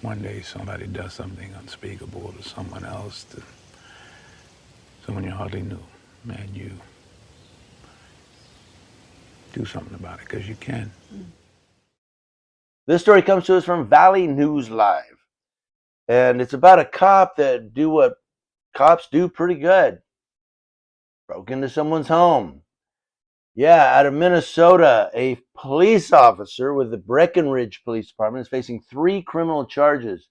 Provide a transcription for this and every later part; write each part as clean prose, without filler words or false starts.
one day somebody does something unspeakable to someone else, to someone you hardly knew, and you do something about it because you can. This story comes to us from Valley News Live, and it's about a cop that do what cops do pretty good. Broke into someone's home. Yeah, out of Minnesota, a police officer with the Breckenridge Police Department is facing 3 criminal charges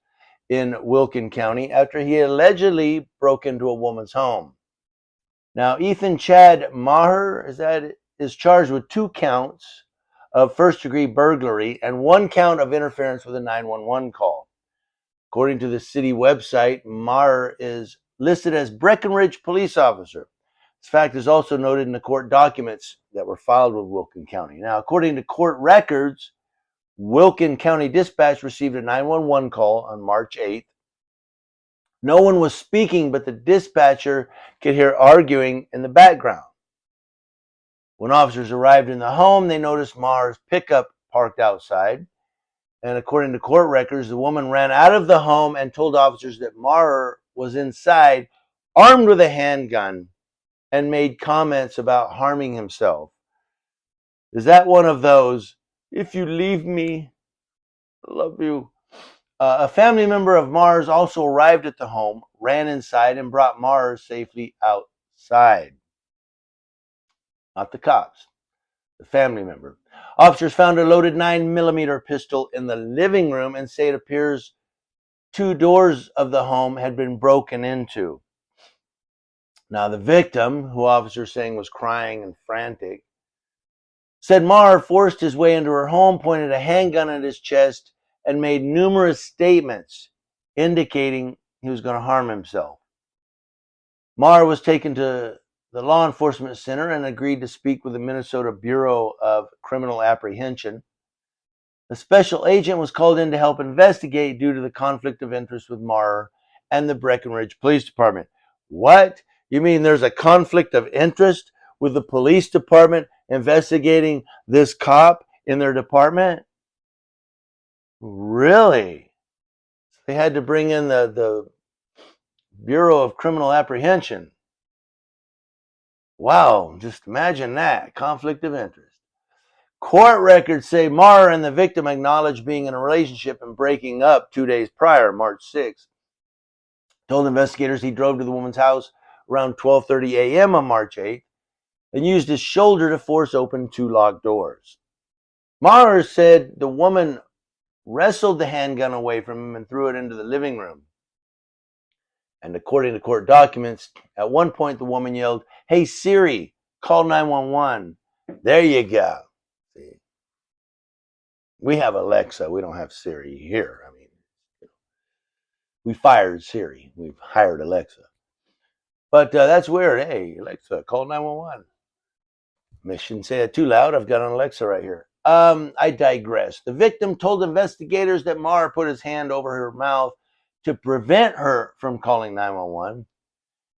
in Wilkin County after he allegedly broke into a woman's home. Now, Ethan Chad Maher is charged with 2 counts of first-degree burglary and 1 count of interference with a 911 call. According to the city website, Maher is listed as Breckenridge police officer. This fact is also noted in the court documents that were filed with Wilkin County. Now, according to court records, Wilkin County Dispatch received a 911 call on March 8th. No one was speaking, but the dispatcher could hear arguing in the background. When officers arrived in the home, they noticed Maher's pickup parked outside. And according to court records, the woman ran out of the home and told officers that Maher was inside, armed with a handgun, and made comments about harming himself. Is that one of those, if you leave me, I love you? A family member of Maher's also arrived at the home, ran inside, and brought Maher safely outside. Not the cops, the family member. Officers found a loaded 9mm pistol in the living room and say it appears 2 doors of the home had been broken into. Now, the victim, who officers saying was crying and frantic, said Maher forced his way into her home, pointed a handgun at his chest, and made numerous statements indicating he was going to harm himself. Maher was taken to the law enforcement center and agreed to speak with the Minnesota Bureau of Criminal Apprehension. A special agent was called in to help investigate due to the conflict of interest with Maher and the Breckenridge Police Department. What? You mean there's a conflict of interest with the police department investigating this cop in their department? Really? They had to bring in the Bureau of Criminal Apprehension. Wow, just imagine that. Conflict of interest. Court records say Maher and the victim acknowledged being in a relationship and breaking up 2 days prior, March 6th. Told investigators he drove to the woman's house around 12:30 a.m. on March 8th and used his shoulder to force open 2 locked doors. Maher said the woman wrestled the handgun away from him and threw it into the living room. And according to court documents, at one point the woman yelled, "Hey Siri, call 911. There you go. See, we have Alexa. We don't have Siri here. I mean, we fired Siri. We've hired Alexa. But that's weird. Hey, Alexa, call 911. I shouldn't say that too loud. I've got an Alexa right here. I digress. The victim told investigators that Maher put his hand over her mouth to prevent her from calling 911.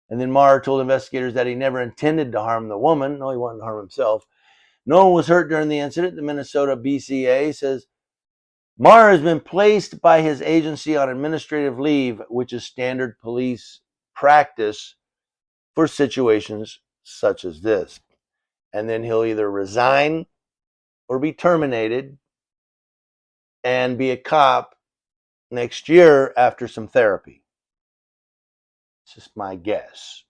And then Maher told investigators that he never intended to harm the woman. No, he wanted to harm himself. No one was hurt during the incident. The Minnesota BCA says Maher has been placed by his agency on administrative leave, which is standard police practice for situations such as this. And then he'll either resign or be terminated and be a cop next year after some therapy. It's just my guess.